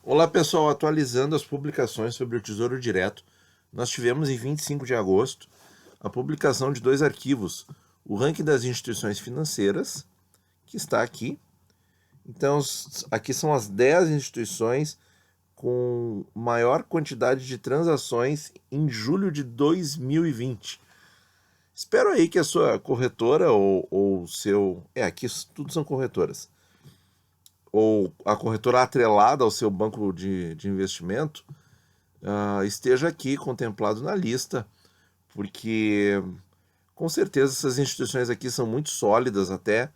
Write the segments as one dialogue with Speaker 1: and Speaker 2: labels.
Speaker 1: Olá pessoal, atualizando as publicações sobre o Tesouro Direto, nós tivemos em 25 de agosto a publicação de dois arquivos, o ranking das instituições financeiras, que está aqui. Então, aqui são as 10 instituições com maior quantidade de transações em julho de 2020. Espero aí que a sua corretora ou o seu... aqui tudo são corretoras. Ou a corretora atrelada ao seu banco de investimento esteja aqui contemplado na lista, porque com certeza essas instituições aqui são muito sólidas até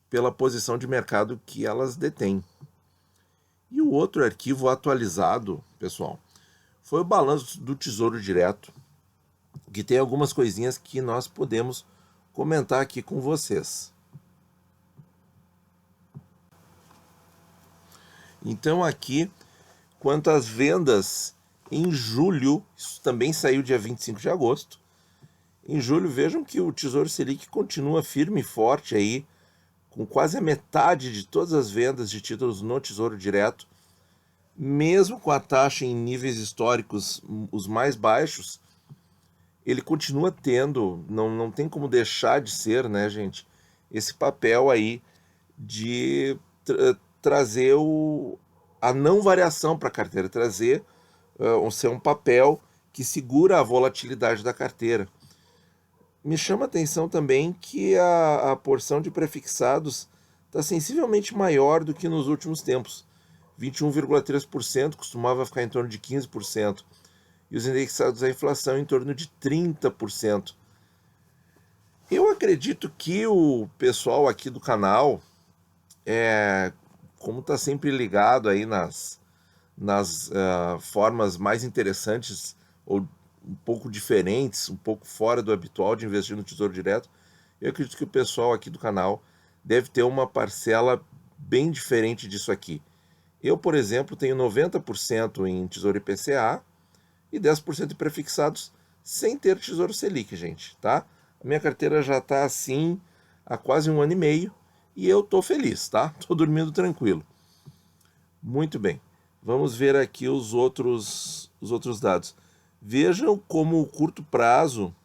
Speaker 1: pela posição de mercado que elas detêm. E o outro arquivo atualizado, pessoal, foi o balanço do Tesouro Direto, que tem algumas coisinhas que nós podemos comentar aqui com vocês. Então aqui, quanto às vendas em julho, isso também saiu dia 25 de agosto. Em julho, vejam que o Tesouro Selic continua firme e forte aí, com quase a metade de todas as vendas de títulos no Tesouro Direto, mesmo com a taxa em níveis históricos os mais baixos, ele continua tendo, não tem como deixar de ser, né, gente, esse papel aí de trazer a não variação para a carteira, trazer ser um papel que segura a volatilidade da carteira. Me chama a atenção também que a porção de prefixados está sensivelmente maior do que nos últimos tempos. 21,3% costumava ficar em torno de 15%. E os indexados à inflação em torno de 30%. Eu acredito que o pessoal aqui do canal, como está sempre ligado aí nas formas mais interessantes ou um pouco diferentes, um pouco fora do habitual de investir no Tesouro Direto, eu acredito que o pessoal aqui do canal deve ter uma parcela bem diferente disso aqui. Eu, por exemplo, tenho 90% em Tesouro IPCA e 10% em prefixados sem ter Tesouro Selic, gente, tá? A minha carteira já está assim há quase 1 ano e meio e eu tô feliz, tá? Tô dormindo tranquilo. Muito bem. Vamos ver aqui os outros dados. Vejam como o curto prazo,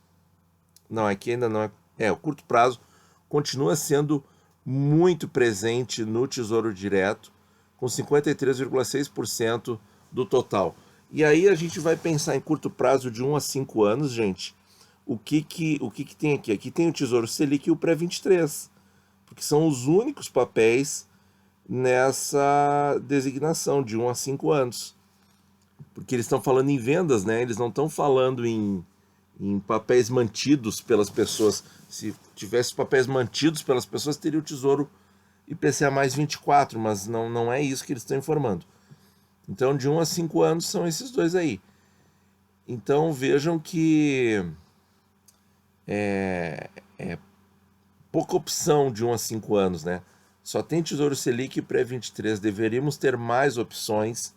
Speaker 1: não, aqui ainda não o curto prazo continua sendo muito presente no Tesouro Direto, com 53,6% do total. E aí a gente vai pensar em curto prazo de 1 a 5 anos, gente. O que tem aqui? Aqui tem o Tesouro Selic e o Pré-23, porque são os únicos papéis nessa designação de 1 a 5 anos. Porque eles estão falando em vendas, né? Eles não estão falando em papéis mantidos pelas pessoas. Se tivesse papéis mantidos pelas pessoas, teria o Tesouro IPCA mais 24, mas não é isso que eles estão informando. Então, de 1 a 5 anos são esses dois aí. Então, vejam que é pouca opção de 1 a 5 anos, né? Só tem Tesouro Selic e Pré-23. Deveríamos ter mais opções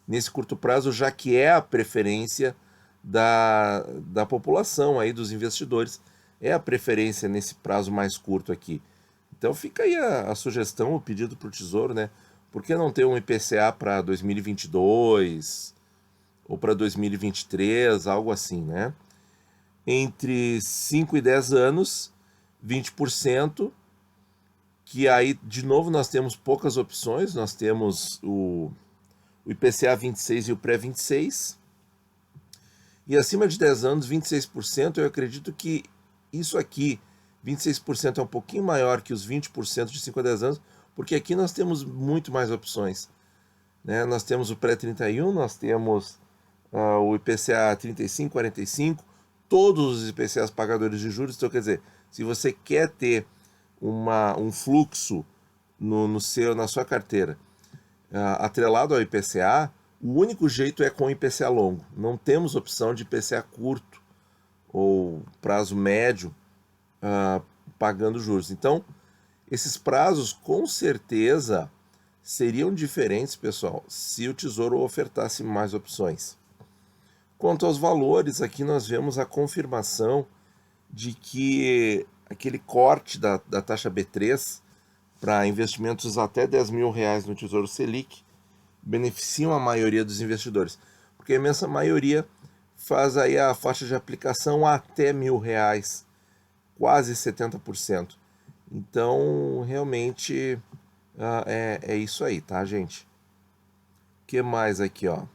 Speaker 1: nesse curto prazo, já que é a preferência da população aí, dos investidores, é a preferência nesse prazo mais curto aqui. Então fica aí a sugestão, o pedido para o Tesouro, né? Por que não ter um IPCA para 2022 ou para 2023, algo assim, né? Entre 5 e 10 anos, 20%, que aí, de novo, nós temos poucas opções, nós temos o IPCA 26 e o Pré-26, e acima de 10 anos, 26%, eu acredito que isso aqui, 26% é um pouquinho maior que os 20% de 5 a 10 anos, porque aqui nós temos muito mais opções, né? Nós temos o Pré-31, nós temos o IPCA 35, 45, todos os IPCAs pagadores de juros. Então, quer dizer, se você quer ter um fluxo na sua carteira atrelado ao IPCA, o único jeito é com IPCA longo. Não temos opção de IPCA curto ou prazo médio pagando juros. Então, esses prazos com certeza seriam diferentes, pessoal, se o Tesouro ofertasse mais opções. Quanto aos valores, aqui nós vemos a confirmação de que aquele corte da taxa B3 para investimentos até R$ 10.000 no Tesouro Selic beneficiam a maioria dos investidores, porque a imensa maioria faz aí a faixa de aplicação até R$ 1.000, quase 70%. Então, realmente, é isso aí, tá, gente? O que mais aqui, ó?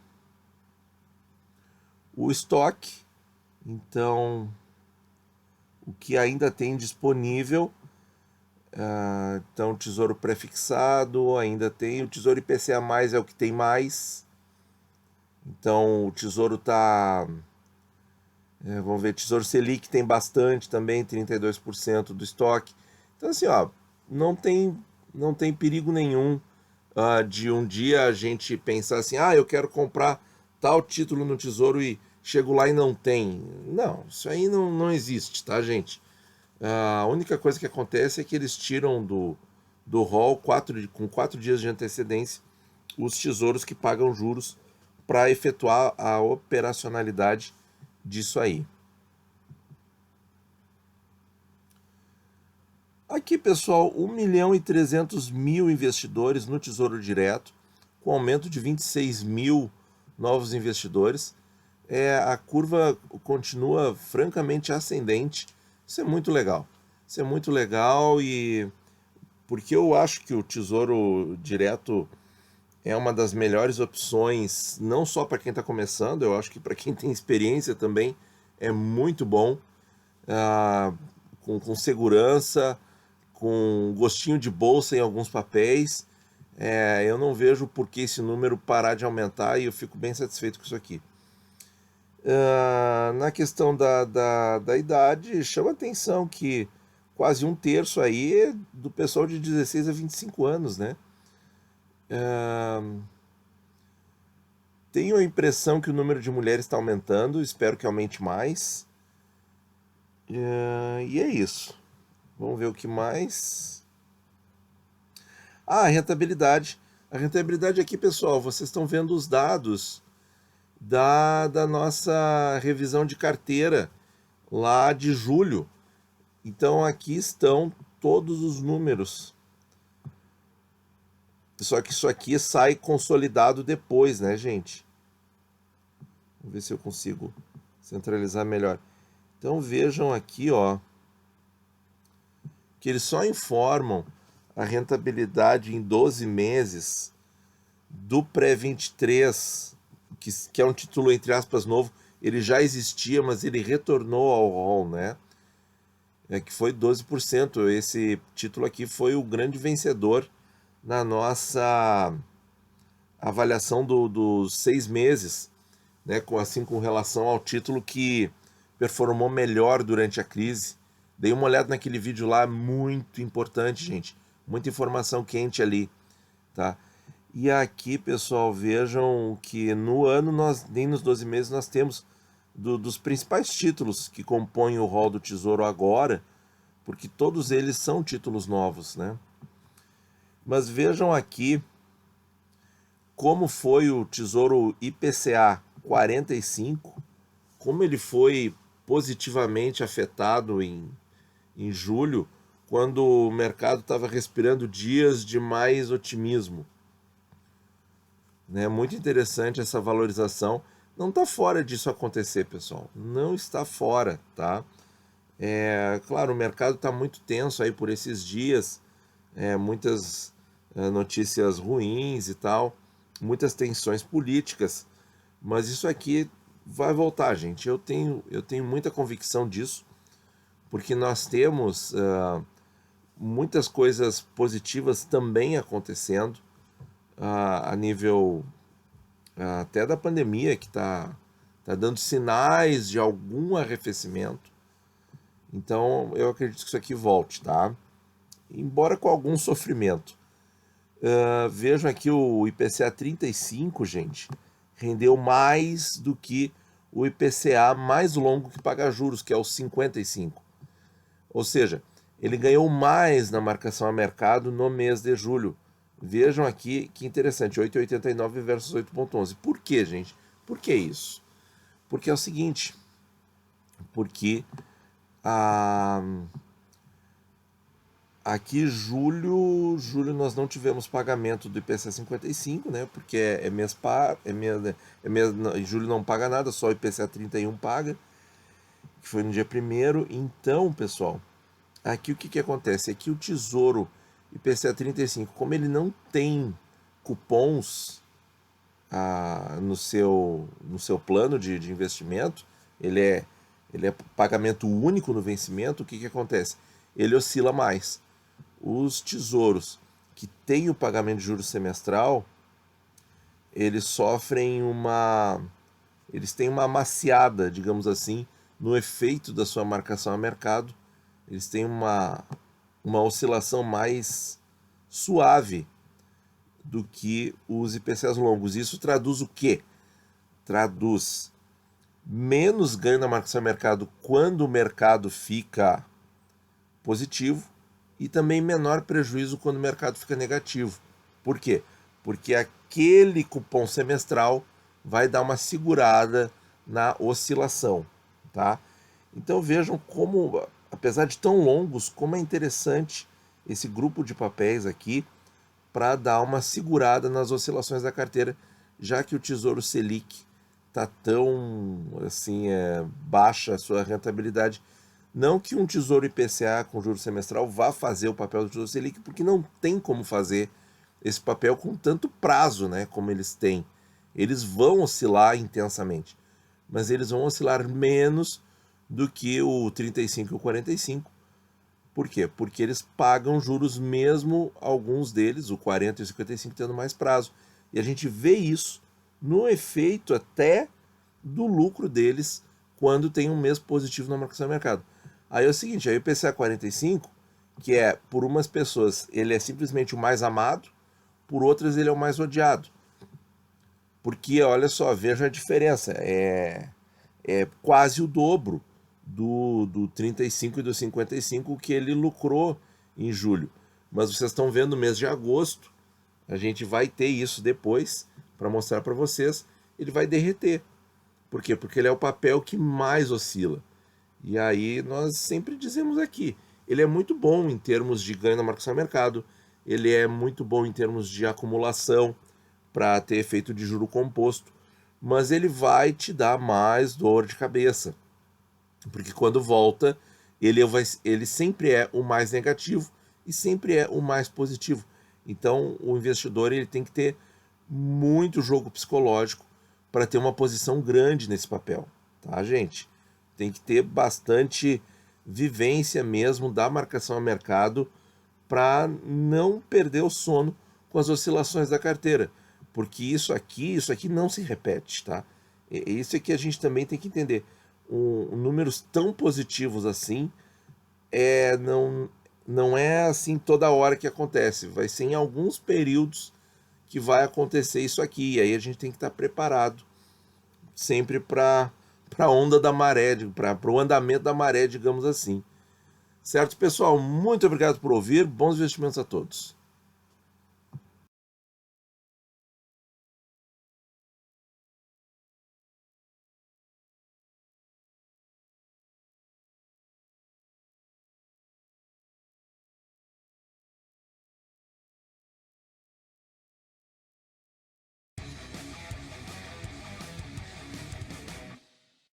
Speaker 1: O estoque, então, o que ainda tem disponível, então, Tesouro Prefixado, ainda tem, o Tesouro IPCA+, é o que tem mais, então, o Tesouro tá, vamos ver, Tesouro Selic tem bastante também, 32% do estoque, então, assim, ó, não tem, não tem perigo nenhum de um dia a gente pensar assim, eu quero comprar tal título no Tesouro e chego lá e não tem. Não, isso aí não existe, tá, gente? A única coisa que acontece é que eles tiram do rol com 4 dias de antecedência os tesouros que pagam juros para efetuar a operacionalidade disso aí. Aqui, pessoal, 1.300.000 investidores no Tesouro Direto, com aumento de 26.000 novos investidores. A curva continua francamente ascendente. Isso é muito legal. Isso é muito legal e porque eu acho que o Tesouro Direto é uma das melhores opções, não só para quem está começando, eu acho que para quem tem experiência também é muito bom, com segurança, com gostinho de bolsa em alguns papéis. Eu não vejo por que esse número parar de aumentar e eu fico bem satisfeito com isso aqui. Na questão da idade, chama atenção que quase um terço aí é do pessoal de 16 a 25 anos, né? Tenho a impressão que o número de mulheres está aumentando, espero que aumente mais. E é isso. Vamos ver o que mais. A rentabilidade. A rentabilidade aqui, pessoal, vocês estão vendo os dados da nossa revisão de carteira lá de julho. Então aqui estão todos os números. Só que isso aqui sai consolidado depois, né, gente? Vamos ver se eu consigo centralizar melhor. Então vejam aqui, ó, que eles só informam a rentabilidade em 12 meses do pré-23, que é um título, entre aspas, novo. Ele já existia, mas ele retornou ao rol, né? Que foi 12%. Esse título aqui foi o grande vencedor na nossa avaliação dos 6 meses, né? Assim, com relação ao título que performou melhor durante a crise. Dei uma olhada naquele vídeo lá, muito importante, gente. Muita informação quente ali, tá? E aqui, pessoal, vejam que no ano, nem nos 12 meses, nós temos dos principais títulos que compõem o rol do Tesouro agora, porque todos eles são títulos novos, né? Mas vejam aqui como foi o Tesouro IPCA 45, como ele foi positivamente afetado em julho, quando o mercado estava respirando dias de mais otimismo. Né? Muito interessante essa valorização. Não está fora disso acontecer, pessoal. Não está fora, tá? Claro, o mercado está muito tenso aí por esses dias. Muitas notícias ruins e tal. Muitas tensões políticas. Mas isso aqui vai voltar, gente. Eu tenho muita convicção disso. Porque nós temos muitas coisas positivas também acontecendo a nível até da pandemia, que está dando sinais de algum arrefecimento. Então eu acredito que isso aqui volte, tá? Embora com algum sofrimento. Vejam aqui o IPCA 35, gente, rendeu mais do que o IPCA mais longo que paga juros, que é o 55. Ou seja, ele ganhou mais na marcação a mercado no mês de julho. Vejam aqui que interessante, 8,89 versus 8,11. Por que, gente? Por que isso? Porque é o seguinte, porque a Aqui, julho nós não tivemos pagamento do IPCA 55, né? Porque é mês par, em julho não paga nada, só o IPCA 31 paga, que foi no dia 1º. Então, pessoal, aqui o que que acontece? Aqui o Tesouro IPCA 35, como ele não tem cupons no seu plano de investimento, ele é pagamento único no vencimento, o que que acontece? Ele oscila mais. Os tesouros que têm o pagamento de juros semestral, eles têm uma amaciada, digamos assim, no efeito da sua marcação a mercado. Eles têm uma oscilação mais suave do que os IPCAs longos. Isso traduz o quê? Traduz menos ganho na marcação a mercado quando o mercado fica positivo e também menor prejuízo quando o mercado fica negativo. Por quê? Porque aquele cupom semestral vai dar uma segurada na oscilação, tá? Então vejam como, apesar de tão longos, como é interessante esse grupo de papéis aqui para dar uma segurada nas oscilações da carteira, já que o Tesouro Selic está tão assim, baixa a sua rentabilidade. Não que um Tesouro IPCA com juros semestral vá fazer o papel do Tesouro Selic, porque não tem como fazer esse papel com tanto prazo, né, como eles têm. Eles vão oscilar intensamente, mas eles vão oscilar menos do que o 35 e o 45. Por quê? Porque eles pagam juros mesmo, alguns deles, o 40 e o 55, tendo mais prazo. E a gente vê isso no efeito até do lucro deles quando tem um mês positivo na marcação do mercado. Aí é o seguinte, aí o IPCA 45, que por umas pessoas, ele é simplesmente o mais amado, por outras ele é o mais odiado. Porque, olha só, veja a diferença, é quase o dobro do 35 e do 55 que ele lucrou em julho. Mas vocês estão vendo no mês de agosto, a gente vai ter isso depois, para mostrar para vocês, ele vai derreter. Por quê? Porque ele é o papel que mais oscila. E aí nós sempre dizemos aqui, ele é muito bom em termos de ganho na marcação do mercado, ele é muito bom em termos de acumulação para ter efeito de juro composto, mas ele vai te dar mais dor de cabeça, porque quando volta, ele sempre é o mais negativo e sempre é o mais positivo. Então o investidor ele tem que ter muito jogo psicológico para ter uma posição grande nesse papel, tá, gente? Tem que ter bastante vivência mesmo da marcação a mercado para não perder o sono com as oscilações da carteira, porque isso aqui não se repete, tá? Isso é que a gente também tem que entender. Números tão positivos assim não é assim toda hora que acontece, vai ser em alguns períodos que vai acontecer isso aqui, e aí a gente tem que estar preparado sempre para a onda da maré, para o andamento da maré, digamos assim. Certo, pessoal? Muito obrigado por ouvir, bons investimentos a todos.